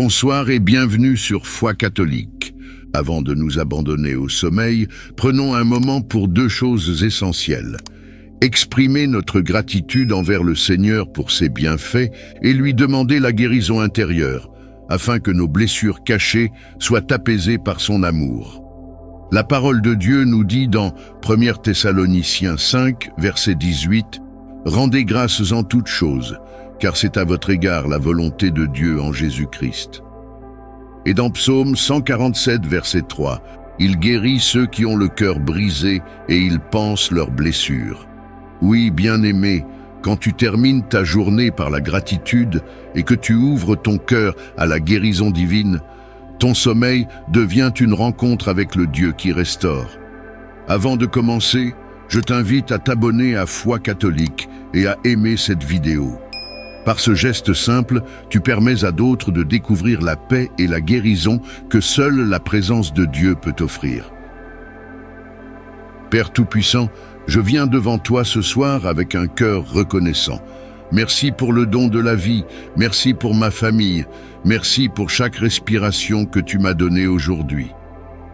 Bonsoir et bienvenue sur Foi catholique. Avant de nous abandonner au sommeil, prenons un moment pour deux choses essentielles. Exprimer notre gratitude envers le Seigneur pour ses bienfaits et lui demander la guérison intérieure, afin que nos blessures cachées soient apaisées par son amour. La parole de Dieu nous dit dans 1 Thessaloniciens 5, verset 18, « Rendez grâces en toutes choses, car c'est à votre égard la volonté de Dieu en Jésus-Christ. » Et dans Psaume 147, verset 3, « Il guérit ceux qui ont le cœur brisé et il panse leurs blessures. » Oui, bien-aimé, quand tu termines ta journée par la gratitude et que tu ouvres ton cœur à la guérison divine, ton sommeil devient une rencontre avec le Dieu qui restaure. Avant de commencer, je t'invite à t'abonner à Foi catholique et à aimer cette vidéo. Par ce geste simple, tu permets à d'autres de découvrir la paix et la guérison que seule la présence de Dieu peut offrir. Père Tout-Puissant, je viens devant toi ce soir avec un cœur reconnaissant. Merci pour le don de la vie, merci pour ma famille, merci pour chaque respiration que tu m'as donnée aujourd'hui.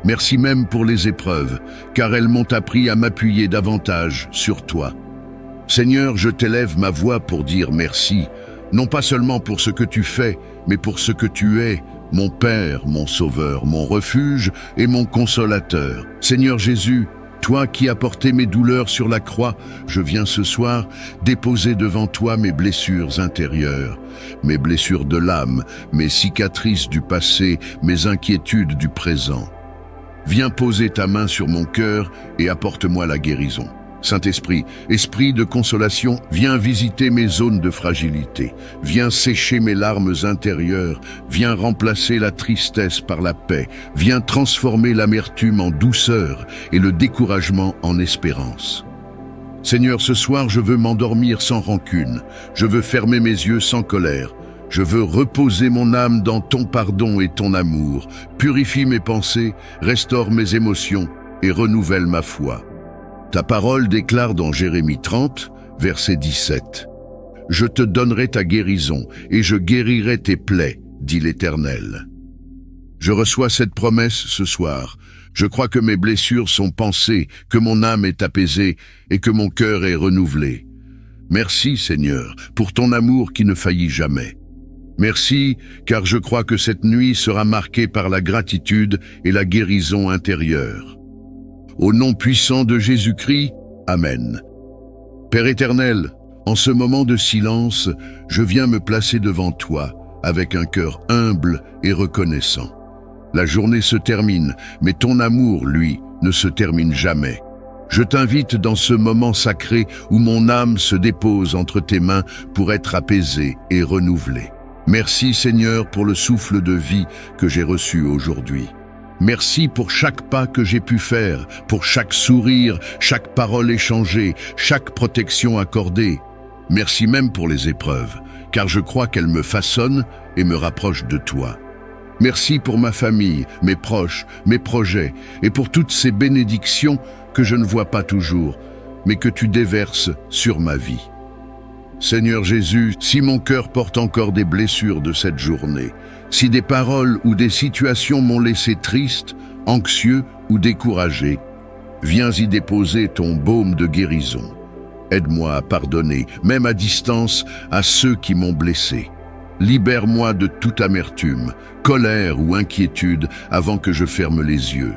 Merci même pour les épreuves, car elles m'ont appris à m'appuyer davantage sur toi. Seigneur, je t'élève ma voix pour dire merci, non pas seulement pour ce que tu fais, mais pour ce que tu es, mon Père, mon Sauveur, mon refuge et mon consolateur. Seigneur Jésus, toi qui as porté mes douleurs sur la croix, je viens ce soir déposer devant toi mes blessures intérieures, mes blessures de l'âme, mes cicatrices du passé, mes inquiétudes du présent. Viens poser ta main sur mon cœur et apporte-moi la guérison. Saint-Esprit, Esprit de consolation, viens visiter mes zones de fragilité, viens sécher mes larmes intérieures, viens remplacer la tristesse par la paix, viens transformer l'amertume en douceur et le découragement en espérance. Seigneur, ce soir, je veux m'endormir sans rancune, je veux fermer mes yeux sans colère, je veux reposer mon âme dans ton pardon et ton amour, purifie mes pensées, restaure mes émotions et renouvelle ma foi. Ta parole déclare dans Jérémie 30, verset 17. « Je te donnerai ta guérison et je guérirai tes plaies, dit l'Éternel. » Je reçois cette promesse ce soir. Je crois que mes blessures sont pansées, que mon âme est apaisée et que mon cœur est renouvelé. Merci Seigneur pour ton amour qui ne faillit jamais. Merci car je crois que cette nuit sera marquée par la gratitude et la guérison intérieure. Au nom puissant de Jésus-Christ, Amen. Père éternel, en ce moment de silence, je viens me placer devant toi avec un cœur humble et reconnaissant. La journée se termine, mais ton amour, lui, ne se termine jamais. Je t'invite dans ce moment sacré où mon âme se dépose entre tes mains pour être apaisée et renouvelée. Merci Seigneur pour le souffle de vie que j'ai reçu aujourd'hui. Merci pour chaque pas que j'ai pu faire, pour chaque sourire, chaque parole échangée, chaque protection accordée. Merci même pour les épreuves, car je crois qu'elles me façonnent et me rapprochent de toi. Merci pour ma famille, mes proches, mes projets, et pour toutes ces bénédictions que je ne vois pas toujours, mais que tu déverses sur ma vie. Seigneur Jésus, si mon cœur porte encore des blessures de cette journée, si des paroles ou des situations m'ont laissé triste, anxieux ou découragé, viens y déposer ton baume de guérison. Aide-moi à pardonner, même à distance, à ceux qui m'ont blessé. Libère-moi de toute amertume, colère ou inquiétude avant que je ferme les yeux.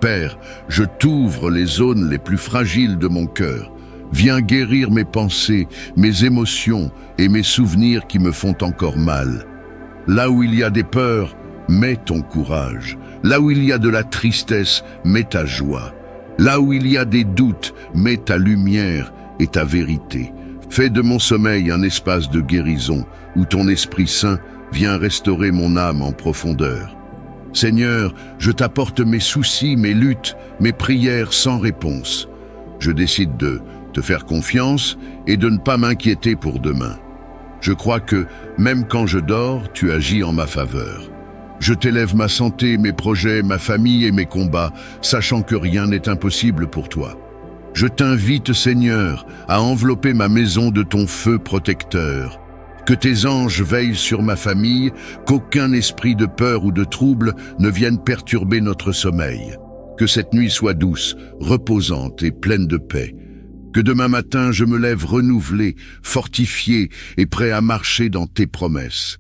Père, je t'ouvre les zones les plus fragiles de mon cœur. Viens guérir mes pensées, mes émotions et mes souvenirs qui me font encore mal. Là où il y a des peurs, mets ton courage. Là où il y a de la tristesse, mets ta joie. Là où il y a des doutes, mets ta lumière et ta vérité. Fais de mon sommeil un espace de guérison où ton Esprit Saint vient restaurer mon âme en profondeur. Seigneur, je t'apporte mes soucis, mes luttes, mes prières sans réponse. Je décide de te faire confiance et de ne pas m'inquiéter pour demain. Je crois que, même quand je dors, tu agis en ma faveur. Je t'élève ma santé, mes projets, ma famille et mes combats, sachant que rien n'est impossible pour toi. Je t'invite, Seigneur, à envelopper ma maison de ton feu protecteur. Que tes anges veillent sur ma famille, qu'aucun esprit de peur ou de trouble ne vienne perturber notre sommeil. Que cette nuit soit douce, reposante et pleine de paix. Que demain matin je me lève renouvelé, fortifié et prêt à marcher dans tes promesses.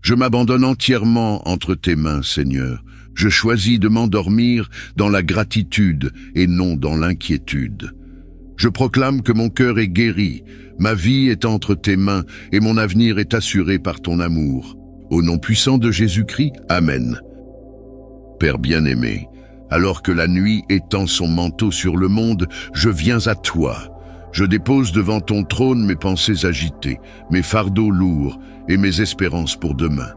Je m'abandonne entièrement entre tes mains, Seigneur. Je choisis de m'endormir dans la gratitude et non dans l'inquiétude. Je proclame que mon cœur est guéri, ma vie est entre tes mains et mon avenir est assuré par ton amour. Au nom puissant de Jésus-Christ, Amen. Père bien-aimé, alors que la nuit étend son manteau sur le monde, je viens à toi. Je dépose devant ton trône mes pensées agitées, mes fardeaux lourds et mes espérances pour demain.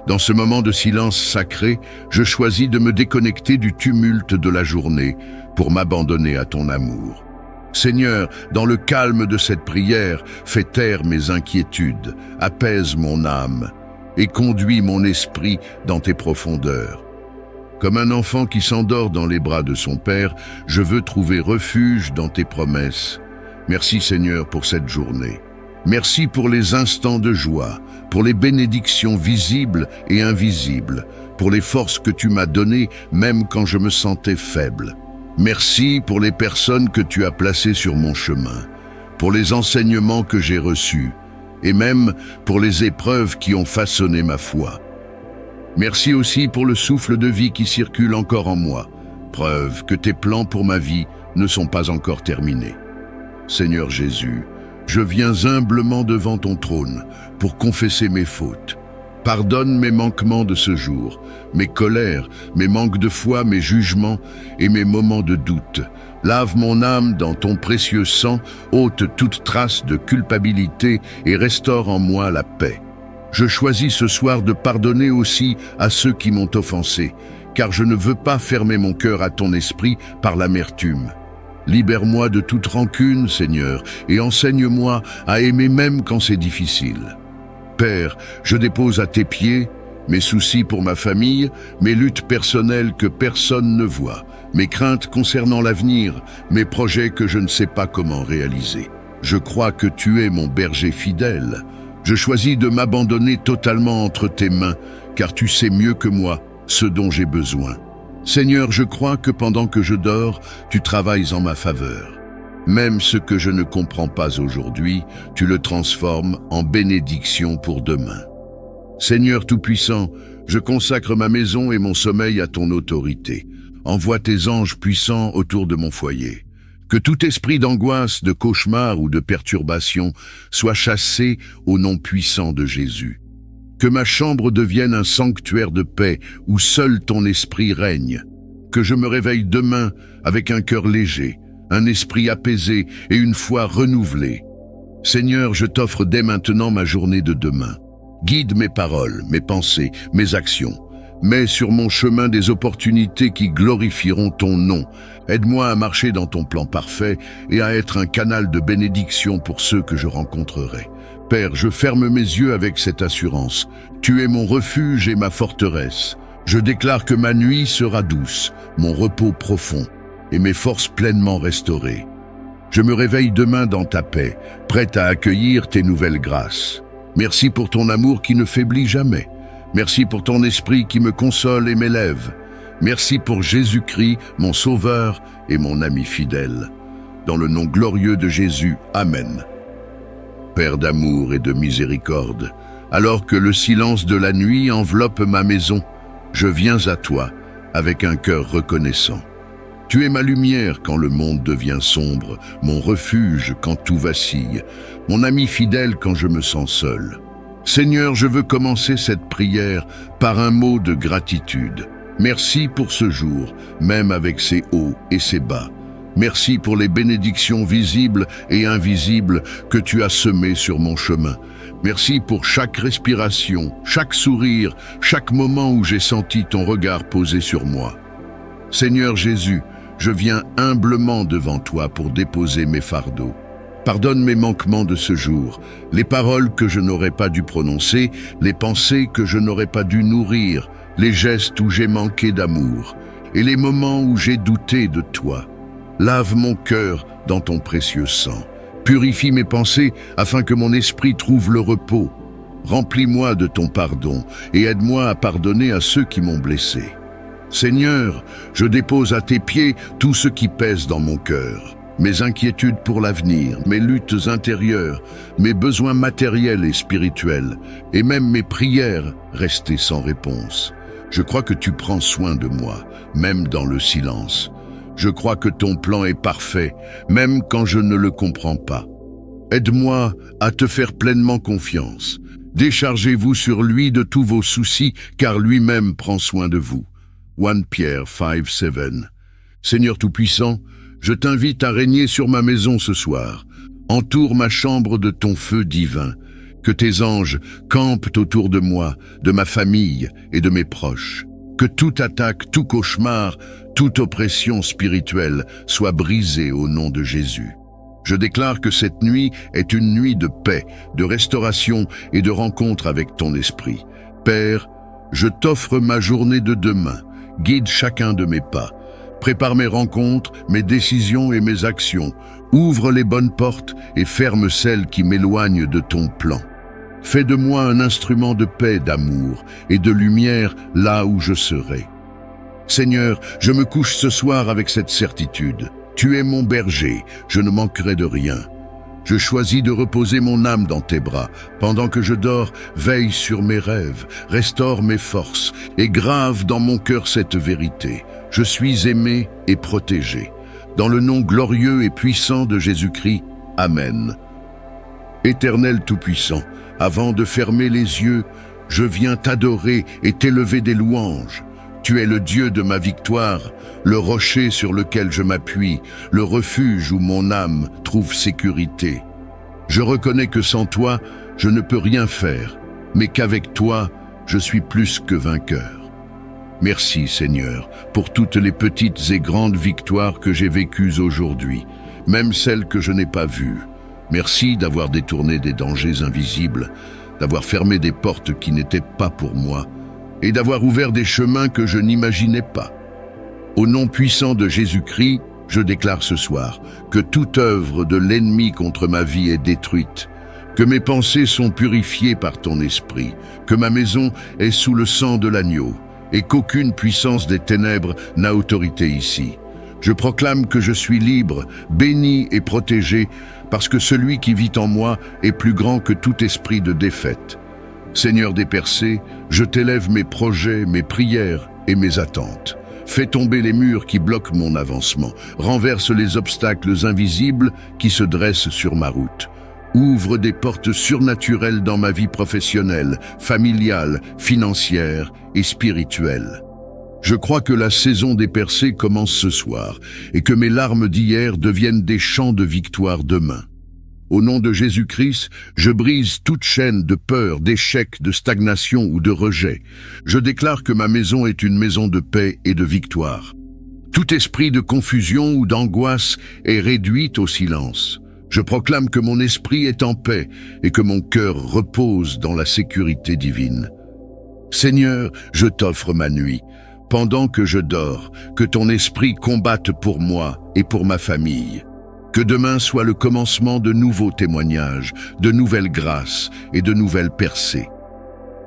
Dans ce moment de silence sacré, je choisis de me déconnecter du tumulte de la journée pour m'abandonner à ton amour. Seigneur, dans le calme de cette prière, fais taire mes inquiétudes, apaise mon âme et conduis mon esprit dans tes profondeurs. Comme un enfant qui s'endort dans les bras de son Père, je veux trouver refuge dans tes promesses. Merci Seigneur pour cette journée. Merci pour les instants de joie, pour les bénédictions visibles et invisibles, pour les forces que tu m'as données même quand je me sentais faible. Merci pour les personnes que tu as placées sur mon chemin, pour les enseignements que j'ai reçus, et même pour les épreuves qui ont façonné ma foi. Merci aussi pour le souffle de vie qui circule encore en moi, preuve que tes plans pour ma vie ne sont pas encore terminés. Seigneur Jésus, je viens humblement devant ton trône pour confesser mes fautes. Pardonne mes manquements de ce jour, mes colères, mes manques de foi, mes jugements et mes moments de doute. Lave mon âme dans ton précieux sang, ôte toute trace de culpabilité et restaure en moi la paix. Je choisis ce soir de pardonner aussi à ceux qui m'ont offensé, car je ne veux pas fermer mon cœur à ton esprit par l'amertume. Libère-moi de toute rancune, Seigneur, et enseigne-moi à aimer même quand c'est difficile. Père, je dépose à tes pieds mes soucis pour ma famille, mes luttes personnelles que personne ne voit, mes craintes concernant l'avenir, mes projets que je ne sais pas comment réaliser. Je crois que tu es mon berger fidèle. Je choisis de m'abandonner totalement entre tes mains, car tu sais mieux que moi ce dont j'ai besoin. Seigneur, je crois que pendant que je dors, tu travailles en ma faveur. Même ce que je ne comprends pas aujourd'hui, tu le transformes en bénédiction pour demain. Seigneur Tout-Puissant, je consacre ma maison et mon sommeil à ton autorité. Envoie tes anges puissants autour de mon foyer. Que tout esprit d'angoisse, de cauchemar ou de perturbation soit chassé au nom puissant de Jésus. Que ma chambre devienne un sanctuaire de paix où seul ton esprit règne. Que je me réveille demain avec un cœur léger, un esprit apaisé et une foi renouvelée. Seigneur, je t'offre dès maintenant ma journée de demain. Guide mes paroles, mes pensées, mes actions. Mets sur mon chemin des opportunités qui glorifieront ton nom. Aide-moi à marcher dans ton plan parfait et à être un canal de bénédiction pour ceux que je rencontrerai. Père, je ferme mes yeux avec cette assurance. Tu es mon refuge et ma forteresse. Je déclare que ma nuit sera douce, mon repos profond et mes forces pleinement restaurées. Je me réveille demain dans ta paix, prête à accueillir tes nouvelles grâces. Merci pour ton amour qui ne faiblit jamais. Merci pour ton esprit qui me console et m'élève. Merci pour Jésus-Christ, mon Sauveur et mon ami fidèle. Dans le nom glorieux de Jésus, Amen. Père d'amour et de miséricorde, alors que le silence de la nuit enveloppe ma maison, je viens à toi avec un cœur reconnaissant. Tu es ma lumière quand le monde devient sombre, mon refuge quand tout vacille, mon ami fidèle quand je me sens seul. Seigneur, je veux commencer cette prière par un mot de gratitude. Merci pour ce jour, même avec ses hauts et ses bas. Merci pour les bénédictions visibles et invisibles que tu as semées sur mon chemin. Merci pour chaque respiration, chaque sourire, chaque moment où j'ai senti ton regard posé sur moi. Seigneur Jésus, je viens humblement devant toi pour déposer mes fardeaux. Pardonne mes manquements de ce jour, les paroles que je n'aurais pas dû prononcer, les pensées que je n'aurais pas dû nourrir, les gestes où j'ai manqué d'amour et les moments où j'ai douté de toi. Lave mon cœur dans ton précieux sang. Purifie mes pensées afin que mon esprit trouve le repos. Remplis-moi de ton pardon et aide-moi à pardonner à ceux qui m'ont blessé. Seigneur, je dépose à tes pieds tout ce qui pèse dans mon cœur. Mes inquiétudes pour l'avenir, mes luttes intérieures, mes besoins matériels et spirituels, et même mes prières restées sans réponse. Je crois que tu prends soin de moi, même dans le silence. Je crois que ton plan est parfait, même quand je ne le comprends pas. Aide-moi à te faire pleinement confiance. Déchargez-vous sur lui de tous vos soucis, car lui-même prend soin de vous. 1 Pierre 5:7. Seigneur Tout-Puissant, je t'invite à régner sur ma maison ce soir. Entoure ma chambre de ton feu divin. Que tes anges campent autour de moi, de ma famille et de mes proches. Que toute attaque, tout cauchemar, toute oppression spirituelle soit brisée au nom de Jésus. Je déclare que cette nuit est une nuit de paix, de restauration et de rencontre avec ton esprit. Père, je t'offre ma journée de demain. Guide chacun de mes pas. Prépare mes rencontres, mes décisions et mes actions. Ouvre les bonnes portes et ferme celles qui m'éloignent de ton plan. Fais de moi un instrument de paix, d'amour et de lumière là où je serai. Seigneur, je me couche ce soir avec cette certitude. Tu es mon berger, je ne manquerai de rien. Je choisis de reposer mon âme dans tes bras. Pendant que je dors, veille sur mes rêves, restaure mes forces et grave dans mon cœur cette vérité. Je suis aimé et protégé. Dans le nom glorieux et puissant de Jésus-Christ, Amen. Éternel Tout-Puissant, avant de fermer les yeux, je viens t'adorer et t'élever des louanges. Tu es le Dieu de ma victoire, le rocher sur lequel je m'appuie, le refuge où mon âme trouve sécurité. Je reconnais que sans toi, je ne peux rien faire, mais qu'avec toi, je suis plus que vainqueur. Merci Seigneur, pour toutes les petites et grandes victoires que j'ai vécues aujourd'hui, même celles que je n'ai pas vues. Merci d'avoir détourné des dangers invisibles, d'avoir fermé des portes qui n'étaient pas pour moi, et d'avoir ouvert des chemins que je n'imaginais pas. Au nom puissant de Jésus-Christ, je déclare ce soir que toute œuvre de l'ennemi contre ma vie est détruite, que mes pensées sont purifiées par ton esprit, que ma maison est sous le sang de l'agneau, et qu'aucune puissance des ténèbres n'a autorité ici. Je proclame que je suis libre, béni et protégé, parce que celui qui vit en moi est plus grand que tout esprit de défaite. Seigneur des percées, je t'élève mes projets, mes prières et mes attentes. Fais tomber les murs qui bloquent mon avancement. Renverse les obstacles invisibles qui se dressent sur ma route. Ouvre des portes surnaturelles dans ma vie professionnelle, familiale, financière et spirituelle. Je crois que la saison des percées commence ce soir et que mes larmes d'hier deviennent des chants de victoire demain. Au nom de Jésus-Christ, je brise toute chaîne de peur, d'échec, de stagnation ou de rejet. Je déclare que ma maison est une maison de paix et de victoire. Tout esprit de confusion ou d'angoisse est réduit au silence. Je proclame que mon esprit est en paix et que mon cœur repose dans la sécurité divine. Seigneur, je t'offre ma nuit. Pendant que je dors, que ton esprit combatte pour moi et pour ma famille. Que demain soit le commencement de nouveaux témoignages, de nouvelles grâces et de nouvelles percées.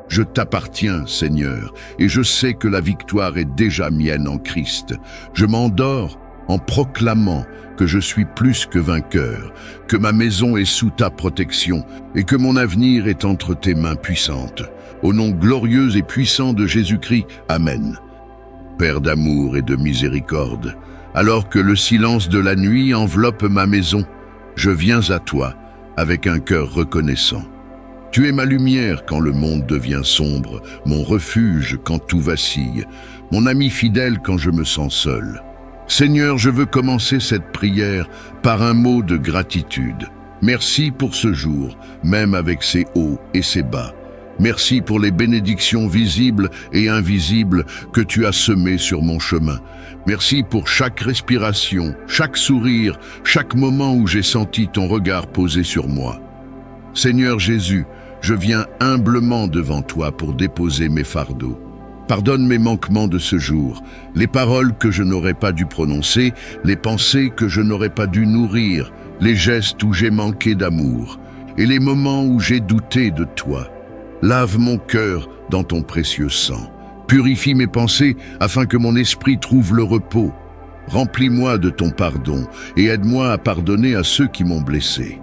Je t'appartiens, Seigneur, et je sais que la victoire est déjà mienne en Christ. Je m'endors en proclamant que je suis plus que vainqueur, que ma maison est sous ta protection et que mon avenir est entre tes mains puissantes. Au nom glorieux et puissant de Jésus-Christ, Amen. Père d'amour et de miséricorde, alors que le silence de la nuit enveloppe ma maison, je viens à toi avec un cœur reconnaissant. Tu es ma lumière quand le monde devient sombre, mon refuge quand tout vacille, mon ami fidèle quand je me sens seul. Seigneur, je veux commencer cette prière par un mot de gratitude. Merci pour ce jour, même avec ses hauts et ses bas. Merci pour les bénédictions visibles et invisibles que tu as semées sur mon chemin. Merci pour chaque respiration, chaque sourire, chaque moment où j'ai senti ton regard posé sur moi. Seigneur Jésus, je viens humblement devant toi pour déposer mes fardeaux. Pardonne mes manquements de ce jour, les paroles que je n'aurais pas dû prononcer, les pensées que je n'aurais pas dû nourrir, les gestes où j'ai manqué d'amour et les moments où j'ai douté de toi. Lave mon cœur dans ton précieux sang. Purifie mes pensées afin que mon esprit trouve le repos. Remplis-moi de ton pardon et aide-moi à pardonner à ceux qui m'ont blessé.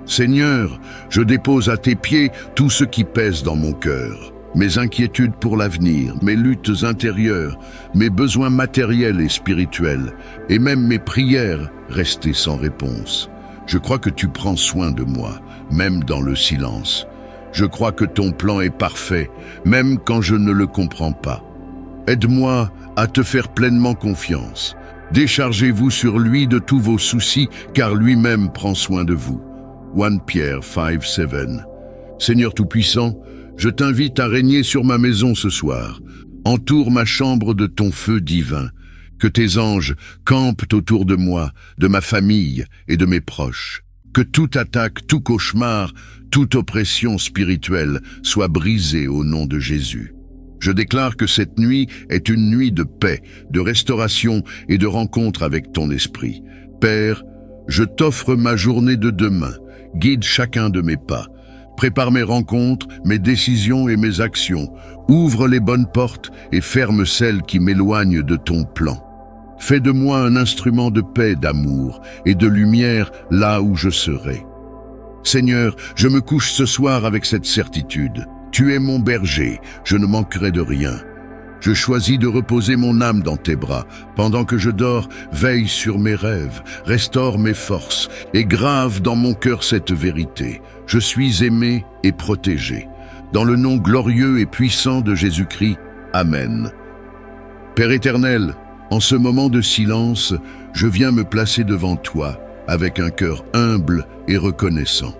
Seigneur, je dépose à tes pieds tout ce qui pèse dans mon cœur. Mes inquiétudes pour l'avenir, mes luttes intérieures, mes besoins matériels et spirituels, et même mes prières restées sans réponse. Je crois que tu prends soin de moi, même dans le silence. Je crois que ton plan est parfait, même quand je ne le comprends pas. Aide-moi à te faire pleinement confiance. Déchargez-vous sur lui de tous vos soucis, car lui-même prend soin de vous. 1 Pierre 5:7. Seigneur Tout-Puissant, je t'invite à régner sur ma maison ce soir. Entoure ma chambre de ton feu divin. Que tes anges campent autour de moi, de ma famille et de mes proches. Que toute attaque, tout cauchemar, toute oppression spirituelle soit brisée au nom de Jésus. Je déclare que cette nuit est une nuit de paix, de restauration et de rencontre avec ton esprit. Père, je t'offre ma journée de demain. Guide chacun de mes pas. Prépare mes rencontres, mes décisions et mes actions. Ouvre les bonnes portes et ferme celles qui m'éloignent de ton plan. Fais de moi un instrument de paix, d'amour et de lumière là où je serai. Seigneur, je me couche ce soir avec cette certitude. Tu es mon berger, je ne manquerai de rien. Je choisis de reposer mon âme dans tes bras. Pendant que je dors, veille sur mes rêves, restaure mes forces et grave dans mon cœur cette vérité. Je suis aimé et protégé. Dans le nom glorieux et puissant de Jésus-Christ. Amen. Père éternel, en ce moment de silence, je viens me placer devant toi avec un cœur humble et reconnaissant.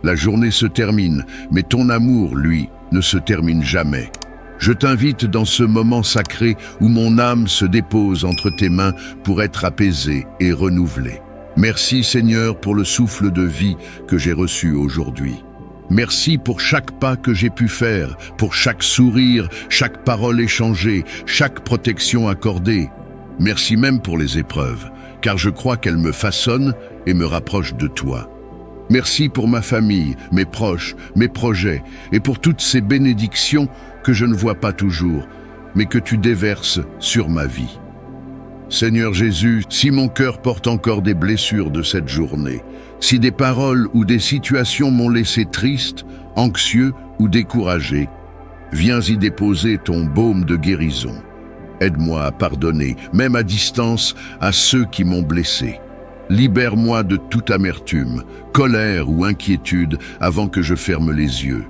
La journée se termine, mais ton amour, lui, ne se termine jamais. Je t'invite dans ce moment sacré où mon âme se dépose entre tes mains pour être apaisée et renouvelée. Merci Seigneur pour le souffle de vie que j'ai reçu aujourd'hui. Merci pour chaque pas que j'ai pu faire, pour chaque sourire, chaque parole échangée, chaque protection accordée. Merci même pour les épreuves, car je crois qu'elles me façonnent et me rapprochent de toi. Merci pour ma famille, mes proches, mes projets et pour toutes ces bénédictions que je ne vois pas toujours, mais que tu déverses sur ma vie. Seigneur Jésus, si mon cœur porte encore des blessures de cette journée, si des paroles ou des situations m'ont laissé triste, anxieux ou découragé, viens y déposer ton baume de guérison. Aide-moi à pardonner, même à distance, à ceux qui m'ont blessé. Libère-moi de toute amertume, colère ou inquiétude avant que je ferme les yeux.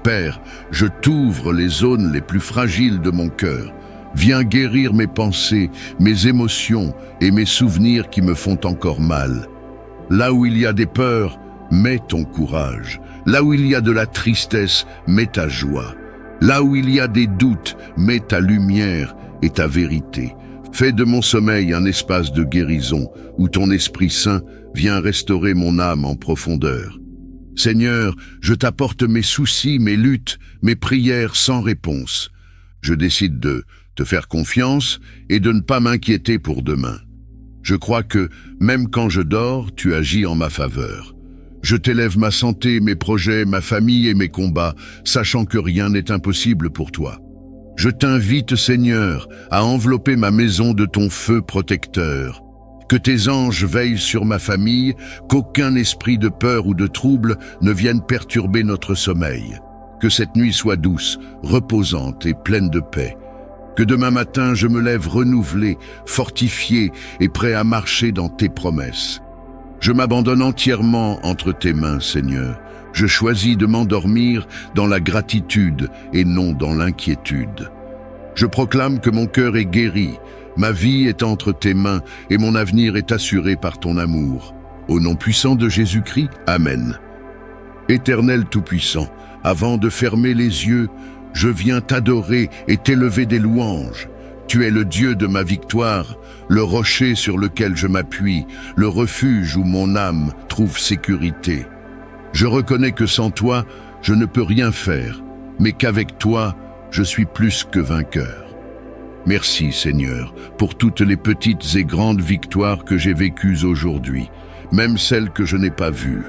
Père, je t'ouvre les zones les plus fragiles de mon cœur. Viens guérir mes pensées, mes émotions et mes souvenirs qui me font encore mal. Là où il y a des peurs, mets ton courage. Là où il y a de la tristesse, mets ta joie. Là où il y a des doutes, mets ta lumière et ta vérité. Fais de mon sommeil un espace de guérison où ton Esprit Saint vient restaurer mon âme en profondeur. Seigneur, je t'apporte mes soucis, mes luttes, mes prières sans réponse. Je décide de te faire confiance et de ne pas m'inquiéter pour demain. Je crois que, même quand je dors, tu agis en ma faveur. Je t'élève ma santé, mes projets, ma famille et mes combats, sachant que rien n'est impossible pour toi. Je t'invite, Seigneur, à envelopper ma maison de ton feu protecteur. Que tes anges veillent sur ma famille, qu'aucun esprit de peur ou de trouble ne vienne perturber notre sommeil. Que cette nuit soit douce, reposante et pleine de paix. Que demain matin je me lève renouvelé, fortifié et prêt à marcher dans tes promesses. Je m'abandonne entièrement entre tes mains, Seigneur. Je choisis de m'endormir dans la gratitude et non dans l'inquiétude. Je proclame que mon cœur est guéri, ma vie est entre tes mains et mon avenir est assuré par ton amour. Au nom puissant de Jésus-Christ, Amen. Éternel Tout-Puissant, avant de fermer les yeux, je viens t'adorer et t'élever des louanges. Tu es le Dieu de ma victoire, le rocher sur lequel je m'appuie, le refuge où mon âme trouve sécurité. Je reconnais que sans toi, je ne peux rien faire, mais qu'avec toi, je suis plus que vainqueur. Merci Seigneur pour toutes les petites et grandes victoires que j'ai vécues aujourd'hui. même celles que je n'ai pas vues.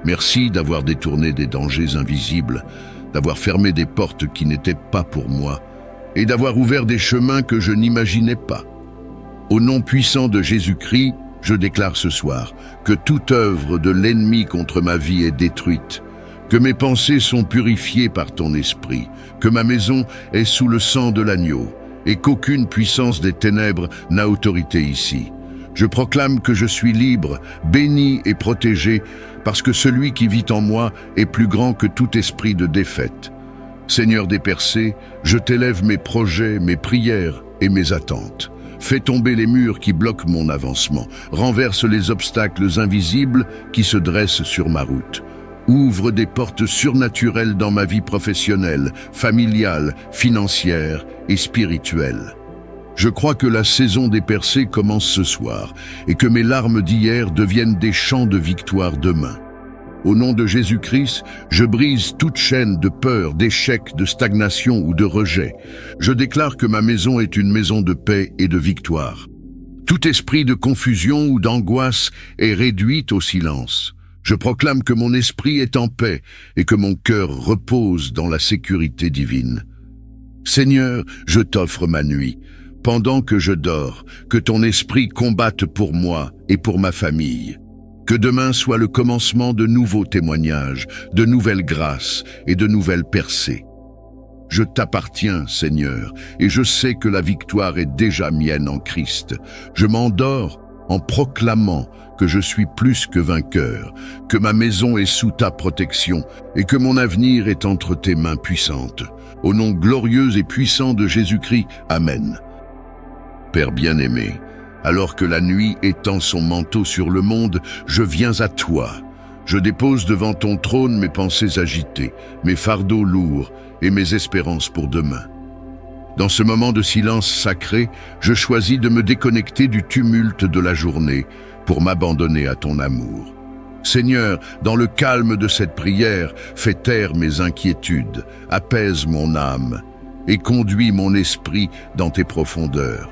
Merci d'avoir détourné des dangers invisibles, d'avoir fermé des portes qui n'étaient pas pour moi, et d'avoir ouvert des chemins que je n'imaginais pas. Au nom puissant de Jésus-Christ, je déclare ce soir que toute œuvre de l'ennemi contre ma vie est détruite, que mes pensées sont purifiées par ton esprit, que ma maison est sous le sang de l'agneau, et qu'aucune puissance des ténèbres n'a autorité ici. Je proclame que je suis libre, béni et protégé, parce que celui qui vit en moi est plus grand que tout esprit de défaite. Seigneur des percées, je t'élève mes projets, mes prières et mes attentes. Fais tomber les murs qui bloquent mon avancement, renverse les obstacles invisibles qui se dressent sur ma route. Ouvre des portes surnaturelles dans ma vie professionnelle, familiale, financière et spirituelle. Je crois que la saison des percées commence ce soir et que mes larmes d'hier deviennent des chants de victoire demain. Au nom de Jésus-Christ, je brise toute chaîne de peur, d'échec, de stagnation ou de rejet. Je déclare que ma maison est une maison de paix et de victoire. Tout esprit de confusion ou d'angoisse est réduit au silence. Je proclame que mon esprit est en paix et que mon cœur repose dans la sécurité divine. Seigneur, je t'offre ma nuit. Pendant que je dors, que ton esprit combatte pour moi et pour ma famille. Que demain soit le commencement de nouveaux témoignages, de nouvelles grâces et de nouvelles percées. Je t'appartiens, Seigneur, et je sais que la victoire est déjà mienne en Christ. Je m'endors en proclamant que je suis plus que vainqueur, que ma maison est sous ta protection et que mon avenir est entre tes mains puissantes. Au nom glorieux et puissant de Jésus-Christ, Amen. Père bien-aimé, alors que la nuit étend son manteau sur le monde, je viens à toi. Je dépose devant ton trône mes pensées agitées, mes fardeaux lourds et mes espérances pour demain. Dans ce moment de silence sacré, je choisis de me déconnecter du tumulte de la journée pour m'abandonner à ton amour. Seigneur, dans le calme de cette prière, fais taire mes inquiétudes, apaise mon âme et conduis mon esprit dans tes profondeurs.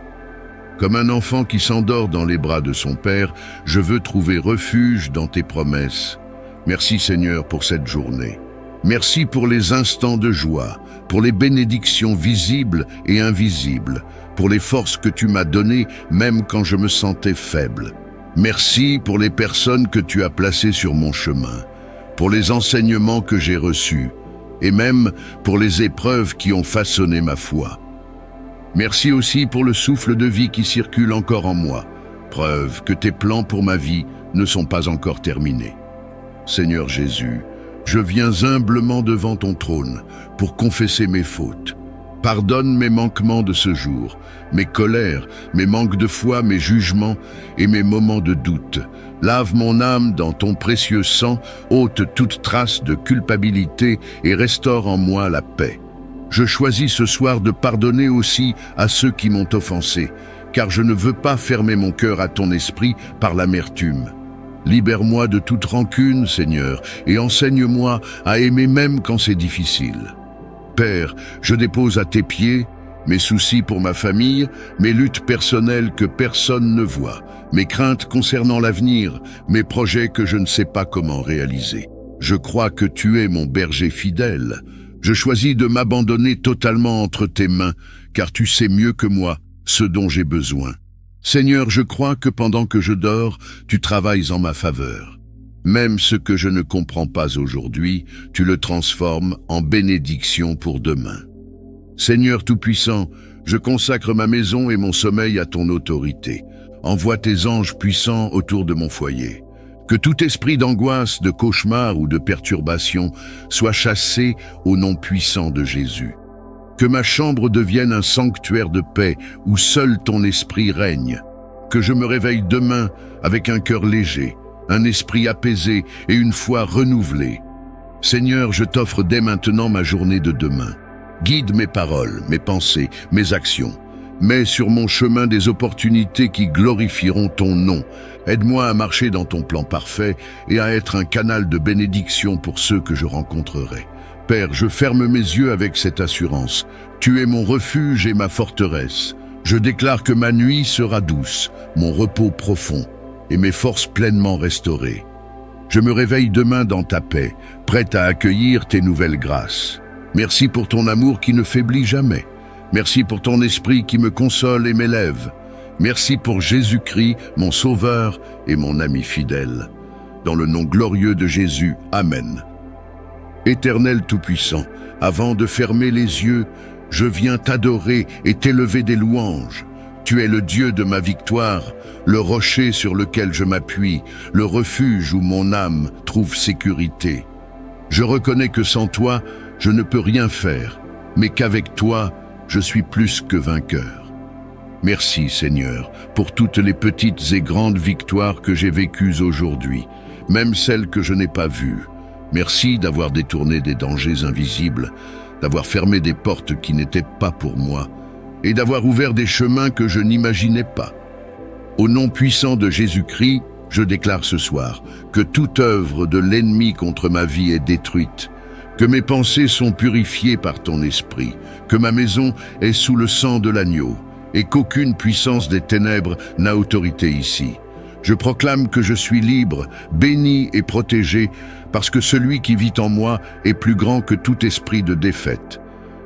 Comme un enfant qui s'endort dans les bras de son Père, je veux trouver refuge dans tes promesses. Merci Seigneur pour cette journée. Merci pour les instants de joie, pour les bénédictions visibles et invisibles, pour les forces que tu m'as données même quand je me sentais faible. Merci pour les personnes que tu as placées sur mon chemin, pour les enseignements que j'ai reçus, et même pour les épreuves qui ont façonné ma foi. Merci aussi pour le souffle de vie qui circule encore en moi, preuve que tes plans pour ma vie ne sont pas encore terminés. Seigneur Jésus, je viens humblement devant ton trône pour confesser mes fautes. Pardonne mes manquements de ce jour, mes colères, mes manques de foi, mes jugements et mes moments de doute. Lave mon âme dans ton précieux sang, ôte toute trace de culpabilité et restaure en moi la paix. Je choisis ce soir de pardonner aussi à ceux qui m'ont offensé, car je ne veux pas fermer mon cœur à ton esprit par l'amertume. Libère-moi de toute rancune, Seigneur, et enseigne-moi à aimer même quand c'est difficile. Père, je dépose à tes pieds mes soucis pour ma famille, mes luttes personnelles que personne ne voit, mes craintes concernant l'avenir, mes projets que je ne sais pas comment réaliser. Je crois que tu es mon berger fidèle. Je choisis de m'abandonner totalement entre tes mains, car tu sais mieux que moi ce dont j'ai besoin. Seigneur, je crois que pendant que je dors, tu travailles en ma faveur. Même ce que je ne comprends pas aujourd'hui, tu le transformes en bénédiction pour demain. Seigneur Tout-Puissant, je consacre ma maison et mon sommeil à ton autorité. Envoie tes anges puissants autour de mon foyer. Que tout esprit d'angoisse, de cauchemar ou de perturbation soit chassé au nom puissant de Jésus. Que ma chambre devienne un sanctuaire de paix où seul ton esprit règne. Que je me réveille demain avec un cœur léger, un esprit apaisé et une foi renouvelée. Seigneur, je t'offre dès maintenant ma journée de demain. Guide mes paroles, mes pensées, mes actions. Mets sur mon chemin des opportunités qui glorifieront ton nom. Aide-moi à marcher dans ton plan parfait et à être un canal de bénédiction pour ceux que je rencontrerai. Père, je ferme mes yeux avec cette assurance. Tu es mon refuge et ma forteresse. Je déclare que ma nuit sera douce, mon repos profond. et mes forces pleinement restaurées. Je me réveille demain dans ta paix, prête à accueillir tes nouvelles grâces. Merci pour ton amour qui ne faiblit jamais. Merci pour ton esprit qui me console et m'élève. Merci pour Jésus-Christ, mon Sauveur et mon ami fidèle. Dans le nom glorieux de Jésus, Amen. Éternel Tout-Puissant, avant de fermer les yeux, je viens t'adorer et t'élever des louanges. Tu es le Dieu de ma victoire, le rocher sur lequel je m'appuie, le refuge où mon âme trouve sécurité. Je reconnais que sans toi, je ne peux rien faire, mais qu'avec toi, je suis plus que vainqueur. Merci Seigneur pour toutes les petites et grandes victoires que j'ai vécues aujourd'hui, même celles que je n'ai pas vues. Merci d'avoir détourné des dangers invisibles, d'avoir fermé des portes qui n'étaient pas pour moi, et d'avoir ouvert des chemins que je n'imaginais pas. Au nom puissant de Jésus-Christ, je déclare ce soir que toute œuvre de l'ennemi contre ma vie est détruite, que mes pensées sont purifiées par ton esprit, que ma maison est sous le sang de l'agneau, et qu'aucune puissance des ténèbres n'a autorité ici. Je proclame que je suis libre, béni et protégé, parce que celui qui vit en moi est plus grand que tout esprit de défaite.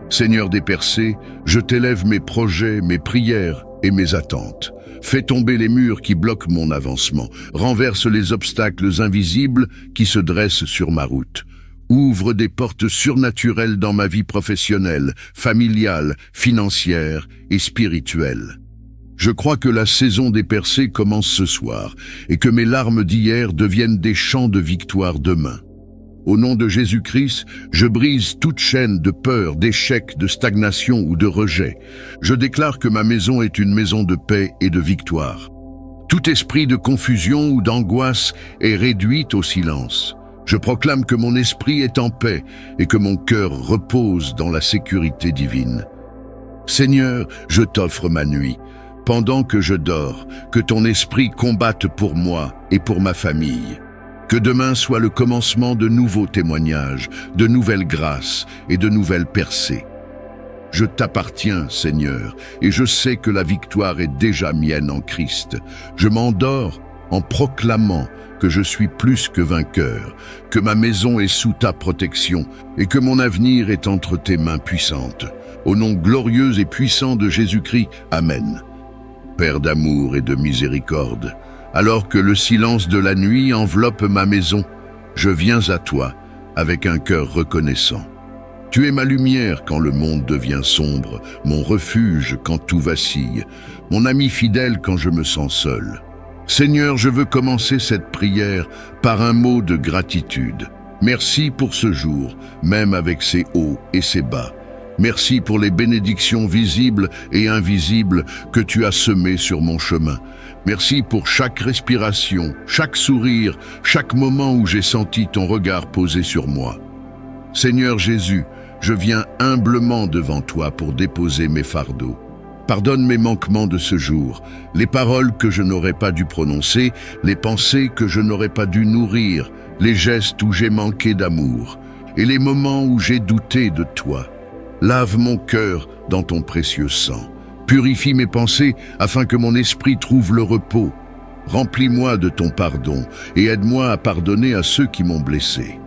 Seigneur des percées, je t'élève mes projets, mes prières et mes attentes. Fais tomber les murs qui bloquent mon avancement, renverse les obstacles invisibles qui se dressent sur ma route. Ouvre des portes surnaturelles dans ma vie professionnelle, familiale, financière et spirituelle. Je crois que la saison des percées commence ce soir et que mes larmes d'hier deviennent des chants de victoire demain. Au nom de Jésus-Christ, je brise toute chaîne de peur, d'échec, de stagnation ou de rejet. Je déclare que ma maison est une maison de paix et de victoire. Tout esprit de confusion ou d'angoisse est réduit au silence. Je proclame que mon esprit est en paix et que mon cœur repose dans la sécurité divine. Seigneur, je t'offre ma nuit. Pendant que je dors, que ton esprit combatte pour moi et pour ma famille. Que demain soit le commencement de nouveaux témoignages, de nouvelles grâces et de nouvelles percées. Je t'appartiens, Seigneur, et je sais que la victoire est déjà mienne en Christ. Je m'endors en proclamant que je suis plus que vainqueur, que ma maison est sous ta protection et que mon avenir est entre tes mains puissantes. Au nom glorieux et puissant de Jésus-Christ, Amen. Père d'amour et de miséricorde, alors que le silence de la nuit enveloppe ma maison, je viens à toi avec un cœur reconnaissant. Tu es ma lumière quand le monde devient sombre, mon refuge quand tout vacille, mon ami fidèle quand je me sens seul. Seigneur, je veux commencer cette prière par un mot de gratitude. Merci pour ce jour, même avec ses hauts et ses bas. Merci pour les bénédictions visibles et invisibles que tu as semées sur mon chemin. Merci pour chaque respiration, chaque sourire, chaque moment où j'ai senti ton regard posé sur moi. Seigneur Jésus, je viens humblement devant toi pour déposer mes fardeaux. Pardonne mes manquements de ce jour, les paroles que je n'aurais pas dû prononcer, les pensées que je n'aurais pas dû nourrir, les gestes où j'ai manqué d'amour, et les moments où j'ai douté de toi. Lave mon cœur dans ton précieux sang. Purifie mes pensées afin que mon esprit trouve le repos. Remplis-moi de ton pardon et aide-moi à pardonner à ceux qui m'ont blessé.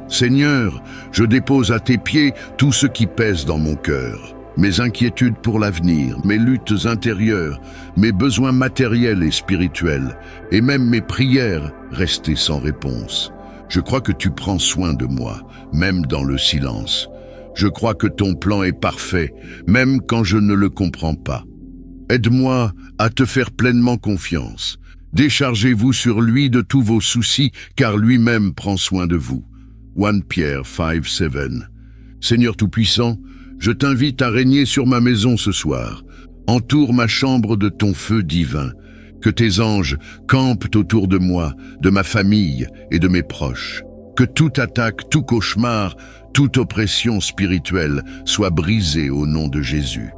Seigneur, je dépose à tes pieds tout ce qui pèse dans mon cœur. Mes inquiétudes pour l'avenir, mes luttes intérieures, mes besoins matériels et spirituels, et même mes prières restées sans réponse. Je crois que tu prends soin de moi, même dans le silence. Je crois que ton plan est parfait, même quand je ne le comprends pas. Aide-moi à te faire pleinement confiance. Déchargez-vous sur lui de tous vos soucis, car lui-même prend soin de vous. 1 Pierre 5:7. Seigneur Tout-Puissant, je t'invite à régner sur ma maison ce soir. Entoure ma chambre de ton feu divin. Que tes anges campent autour de moi, de ma famille et de mes proches. Que toute attaque, tout cauchemar, toute oppression spirituelle soit brisée au nom de Jésus.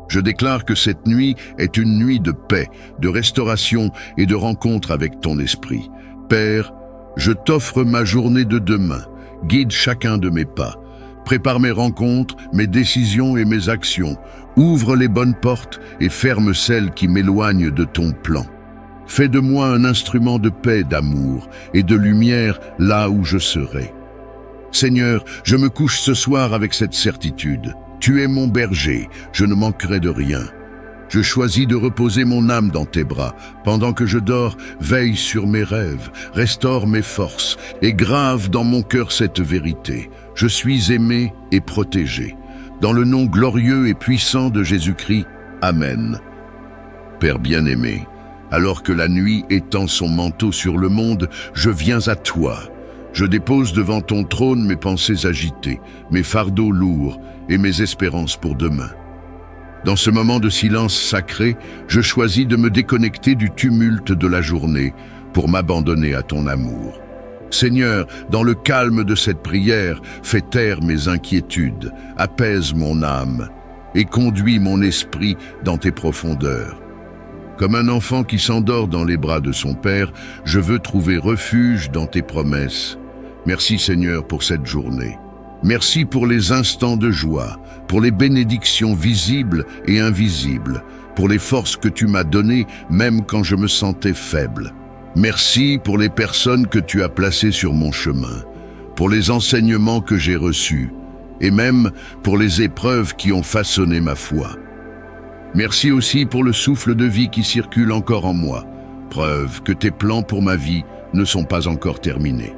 Je déclare que cette nuit est une nuit de paix, de restauration et de rencontre avec ton esprit. Père, je t'offre ma journée de demain. Guide chacun de mes pas. Prépare mes rencontres, mes décisions et mes actions. Ouvre les bonnes portes et ferme celles qui m'éloignent de ton plan. Fais de moi un instrument de paix, d'amour et de lumière là où je serai. Seigneur, je me couche ce soir avec cette certitude. Tu es mon berger, je ne manquerai de rien. Je choisis de reposer mon âme dans tes bras. Pendant que je dors, veille sur mes rêves, restaure mes forces et grave dans mon cœur cette vérité. Je suis aimé et protégé. Dans le nom glorieux et puissant de Jésus-Christ, Amen. Père bien-aimé, alors que la nuit étend son manteau sur le monde, je viens à toi. Je dépose devant ton trône mes pensées agitées, mes fardeaux lourds et mes espérances pour demain. Dans ce moment de silence sacré, je choisis de me déconnecter du tumulte de la journée pour m'abandonner à ton amour. Seigneur, dans le calme de cette prière, fais taire mes inquiétudes, apaise mon âme et conduis mon esprit dans tes profondeurs. Comme un enfant qui s'endort dans les bras de son Père, je veux trouver refuge dans tes promesses. Merci Seigneur pour cette journée. Merci pour les instants de joie, pour les bénédictions visibles et invisibles, pour les forces que tu m'as données même quand je me sentais faible. Merci pour les personnes que tu as placées sur mon chemin, pour les enseignements que j'ai reçus, et même pour les épreuves qui ont façonné ma foi. Merci aussi pour le souffle de vie qui circule encore en moi, preuve que tes plans pour ma vie ne sont pas encore terminés.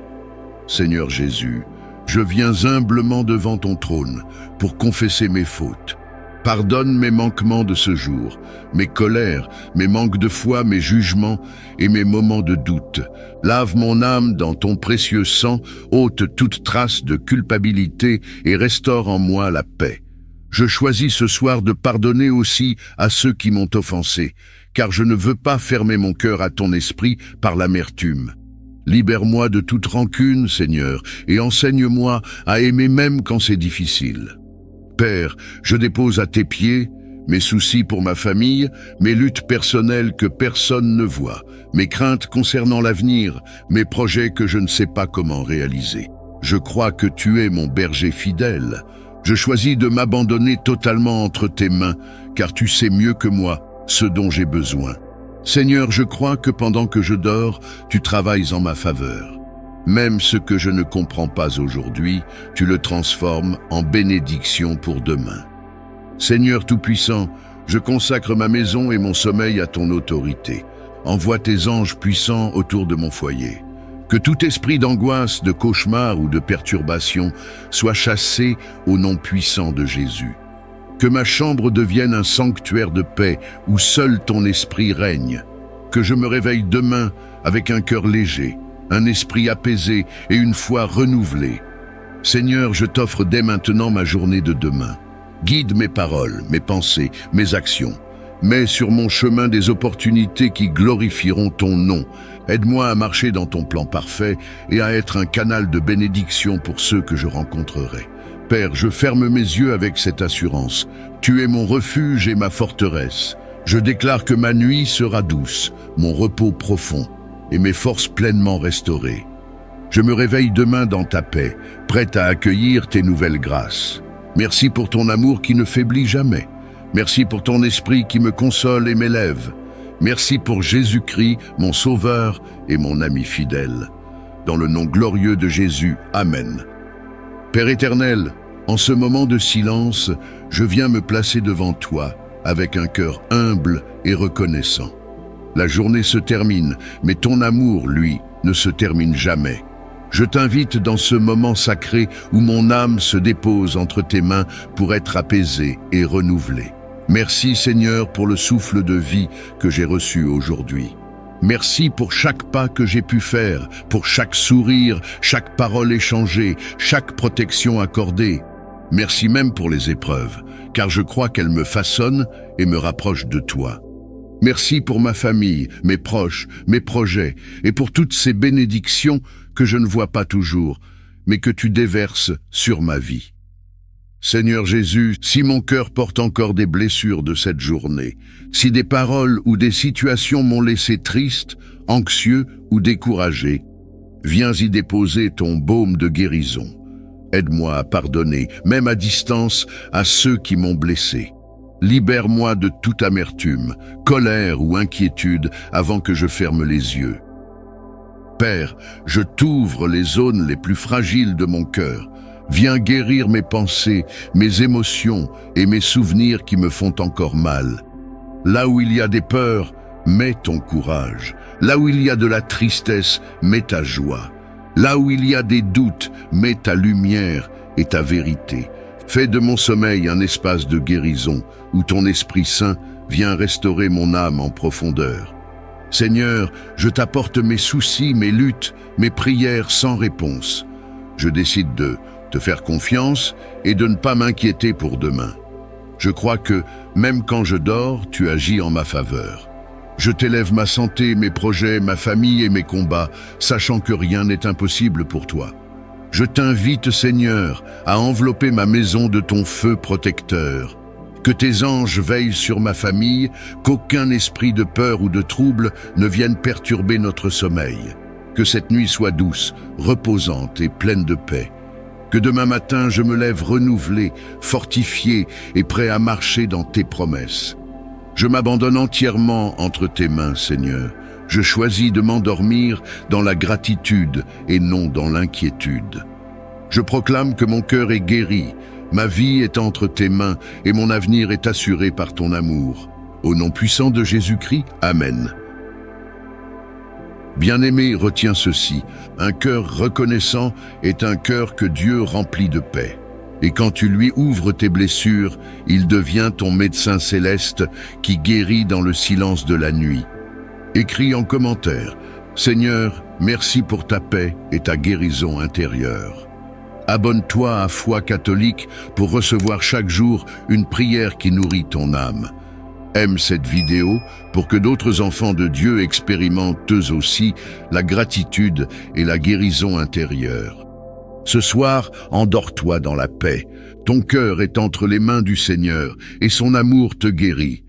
Seigneur Jésus, je viens humblement devant ton trône pour confesser mes fautes. Pardonne mes manquements de ce jour, mes colères, mes manques de foi, mes jugements et mes moments de doute. Lave mon âme dans ton précieux sang, ôte toute trace de culpabilité et restaure en moi la paix. Je choisis ce soir de pardonner aussi à ceux qui m'ont offensé, car je ne veux pas fermer mon cœur à ton esprit par l'amertume. Libère-moi de toute rancune, Seigneur, et enseigne-moi à aimer même quand c'est difficile. Père, je dépose à tes pieds mes soucis pour ma famille, mes luttes personnelles que personne ne voit, mes craintes concernant l'avenir, mes projets que je ne sais pas comment réaliser. Je crois que tu es mon berger fidèle. Je choisis de m'abandonner totalement entre tes mains, car tu sais mieux que moi ce dont j'ai besoin. Seigneur, je crois que pendant que je dors, tu travailles en ma faveur. Même ce que je ne comprends pas aujourd'hui, tu le transformes en bénédiction pour demain. Seigneur Tout-Puissant, je consacre ma maison et mon sommeil à ton autorité. Envoie tes anges puissants autour de mon foyer. Que tout esprit d'angoisse, de cauchemar ou de perturbation soit chassé au nom puissant de Jésus. Que ma chambre devienne un sanctuaire de paix où seul ton esprit règne. Que je me réveille demain avec un cœur léger, un esprit apaisé et une foi renouvelée. Seigneur, je t'offre dès maintenant ma journée de demain. Guide mes paroles, mes pensées, mes actions. Mets sur mon chemin des opportunités qui glorifieront ton nom. Aide-moi à marcher dans ton plan parfait et à être un canal de bénédiction pour ceux que je rencontrerai. Père, je ferme mes yeux avec cette assurance. Tu es mon refuge et ma forteresse. Je déclare que ma nuit sera douce, mon repos profond et mes forces pleinement restaurées. Je me réveille demain dans ta paix, prête à accueillir tes nouvelles grâces. Merci pour ton amour qui ne faiblit jamais. Merci pour ton esprit qui me console et m'élève. Merci pour Jésus-Christ, mon Sauveur et mon ami fidèle. Dans le nom glorieux de Jésus, Amen. Père éternel, en ce moment de silence, je viens me placer devant toi avec un cœur humble et reconnaissant. La journée se termine, mais ton amour, lui, ne se termine jamais. Je t'invite dans ce moment sacré où mon âme se dépose entre tes mains pour être apaisée et renouvelée. Merci Seigneur pour le souffle de vie que j'ai reçu aujourd'hui. Merci pour chaque pas que j'ai pu faire, pour chaque sourire, chaque parole échangée, chaque protection accordée. Merci même pour les épreuves, car je crois qu'elles me façonnent et me rapprochent de toi. Merci pour ma famille, mes proches, mes projets, et pour toutes ces bénédictions que je ne vois pas toujours, mais que tu déverses sur ma vie. Seigneur Jésus, si mon cœur porte encore des blessures de cette journée, si des paroles ou des situations m'ont laissé triste, anxieux ou découragé, viens y déposer ton baume de guérison. Aide-moi à pardonner, même à distance, à ceux qui m'ont blessé. Libère-moi de toute amertume, colère ou inquiétude avant que je ferme les yeux. Père, je t'ouvre les zones les plus fragiles de mon cœur. Viens guérir mes pensées, mes émotions et mes souvenirs qui me font encore mal. Là où il y a des peurs, mets ton courage. Là où il y a de la tristesse, mets ta joie. Là où il y a des doutes, mets ta lumière et ta vérité. Fais de mon sommeil un espace de guérison où ton Esprit Saint vient restaurer mon âme en profondeur. Seigneur, je t'apporte mes soucis, mes luttes, mes prières sans réponse. Je décide de te faire confiance et de ne pas m'inquiéter pour demain. Je crois que, même quand je dors, tu agis en ma faveur. Je t'élève ma santé, mes projets, ma famille et mes combats, sachant que rien n'est impossible pour toi. Je t'invite, Seigneur, à envelopper ma maison de ton feu protecteur. Que tes anges veillent sur ma famille, qu'aucun esprit de peur ou de trouble ne vienne perturber notre sommeil. Que cette nuit soit douce, reposante et pleine de paix. Que demain matin je me lève renouvelé, fortifié et prêt à marcher dans tes promesses. Je m'abandonne entièrement entre tes mains, Seigneur. Je choisis de m'endormir dans la gratitude et non dans l'inquiétude. Je proclame que mon cœur est guéri, ma vie est entre tes mains et mon avenir est assuré par ton amour. Au nom puissant de Jésus-Christ, Amen. Bien-aimé, retiens ceci, un cœur reconnaissant est un cœur que Dieu remplit de paix. Et quand tu lui ouvres tes blessures, il devient ton médecin céleste qui guérit dans le silence de la nuit. Écris en commentaire, « Seigneur, merci pour ta paix et ta guérison intérieure ». Abonne-toi à Foi catholique pour recevoir chaque jour une prière qui nourrit ton âme. Aime cette vidéo pour que d'autres enfants de Dieu expérimentent eux aussi la gratitude et la guérison intérieure. Ce soir, endors-toi dans la paix. Ton cœur est entre les mains du Seigneur et son amour te guérit.